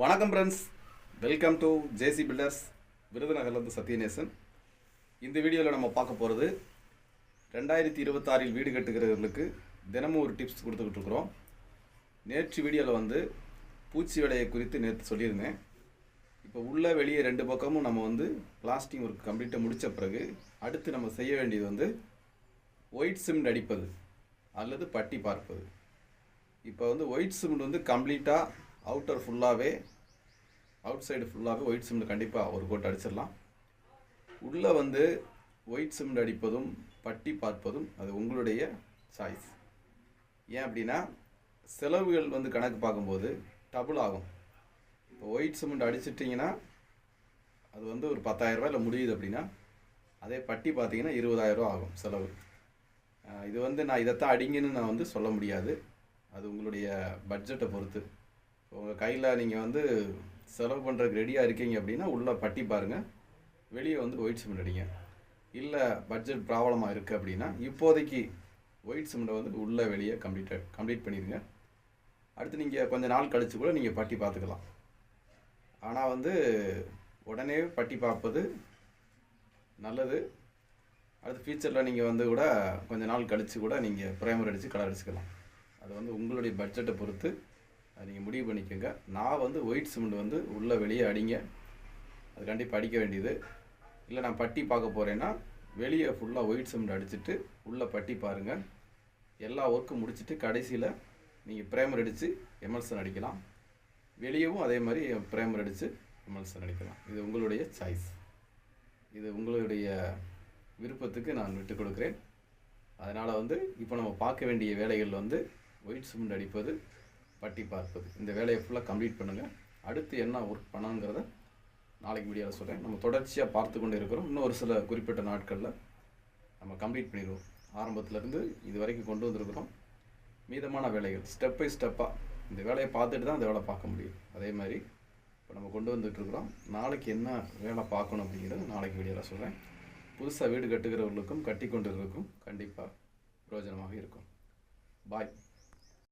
வணக்கம் friends, welcome to JC builders. விருதுநகர்லேருந்து சத்யநேசன். இந்த வீடியோவில் நம்ம பார்க்க போகிறது 2026 வீடு கட்டுகிறவர்களுக்கு தினமும் ஒரு டிப்ஸ் கொடுத்துக்கிட்டு இருக்கிறோம். நேற்று வீடியோவில் பூச்சி வேலையை குறித்து நேற்று சொல்லியிருந்தேன். இப்போ உள்ள வெளியே ரெண்டு பக்கமும் நம்ம பிளாஸ்டிங் ஒர்க் கம்ப்ளீட்டாக முடித்த பிறகு அடுத்து நம்ம செய்ய வேண்டியது ஒயிட் சிமெண்ட் அடிப்பது அல்லது பட்டி பார்ப்பது. இப்போ ஒயிட் சிமெண்ட் கம்ப்ளீட்டாக அவுட்டர் ஃபுல்லாகவே அவுட் சைடு ஃபுல்லாகவே ஒயிட் சிமெண்ட் கண்டிப்பாக ஒரு கோட் அடிச்சிடலாம். உள்ளே ஒயிட் சிமெண்ட் அடிப்பதும் பட்டி பார்ப்பதும் அது உங்களுடைய சாய்ஸ். ஏன் அப்படின்னா செலவுகள் கணக்கு பார்க்கும்போது டபுள் ஆகும். இப்போ ஒயிட் சிமெண்ட் அடிச்சிட்டிங்கன்னா அது ஒரு 10,000 ரூபாயில் முடியுது அப்படின்னா, அதே பட்டி பார்த்தீங்கன்னா 20,000 ரூபா ஆகும் செலவு. இது நான் இதைத்தான் அடிங்கன்னு நான் சொல்ல முடியாது. அது உங்களுடைய பட்ஜெட்டை பொறுத்து. உங்கள் கையில் நீங்கள் செலவு பண்ணுறதுக்கு ரெடியாக இருக்கீங்க அப்படின்னா உள்ளே பட்டி பாருங்கள், வெளியே ஒயிட் சிமெண்ட் அடிங்க. இல்லை பட்ஜெட் ப்ராப்ளமாக இருக்குது அப்படின்னா இப்போதைக்கு ஒயிட் சிமெண்ட்டை உள்ளே வெளியே கம்ப்ளீட் பண்ணிடுங்க. அடுத்து நீங்கள் கொஞ்சம் நாள் கழித்து கூட நீங்கள் பட்டி பார்த்துக்கலாம். ஆனால் உடனே பட்டி பார்ப்பது நல்லது. அடுத்து ஃபியூச்சரில் நீங்கள் கூட கொஞ்சம் நாள் கழித்து கூட நீங்கள் ப்ரைமர் அடித்து கலர் அடிச்சுக்கலாம். அது உங்களுடைய பட்ஜெட்டை பொறுத்து அது நீங்கள் முடிவு பண்ணிக்கோங்க. நான் ஒயிட் சிமெண்ட் உள்ளே வெளியே அடிங்க, அது கண்டிப்பாக அடிக்க வேண்டியது. இல்லை நான் பட்டி பார்க்க போகிறேன்னா வெளியே ஃபுல்லாக ஒயிட் சிமெண்ட் அடிச்சுட்டு உள்ளே பட்டி பாருங்கள். எல்லா ஒர்க்கும் முடிச்சுட்டு கடைசியில் நீங்கள் ப்ரைமர் அடித்து எமல்சன் அடிக்கலாம். வெளியவும் அதே மாதிரி ப்ரைமர் அடித்து எமல்சன் அடிக்கலாம். இது உங்களுடைய சாய்ஸ். இது உங்களுடைய விருப்பத்துக்கு நான் விட்டு கொடுக்குறேன். அதனால் இப்போ நம்ம பார்க்க வேண்டிய வேலைகள் ஒயிட் சிமெண்ட் அடிப்பது, பட்டி பார்ப்பது. இந்த வேலையை ஃபுல்லாக கம்ப்ளீட் பண்ணுங்கள். அடுத்து என்ன ஒர்க் பண்ணணுங்கிறத நாளைக்கு வீடியோவில் சொல்கிறேன். நம்ம தொடர்ச்சியாக பார்த்து கொண்டு இருக்கிறோம். இன்னும் ஒரு சில குறிப்பிட்ட நாட்களில் நம்ம கம்ப்ளீட் பண்ணிடுவோம். ஆரம்பத்துலேருந்து இது வரைக்கும் கொண்டு வந்திருக்கிறோம். மீதமான வேலைகள் ஸ்டெப் பை ஸ்டெப்பாக இந்த வேலையை பார்த்துட்டு தான் இந்த வேலை பார்க்க முடியும். அதே மாதிரி இப்போ நம்ம கொண்டு வந்துட்டுருக்குறோம். நாளைக்கு என்ன வேலை பார்க்கணும் அப்படிங்கிறது நாளைக்கு வீடியோவில் சொல்கிறேன். புதுசாக வீடு கட்டுகிறவர்களுக்கும் கட்டி கொண்டிருக்கும் கண்டிப்பாக பிரயோஜனமாக இருக்கும். பாய்.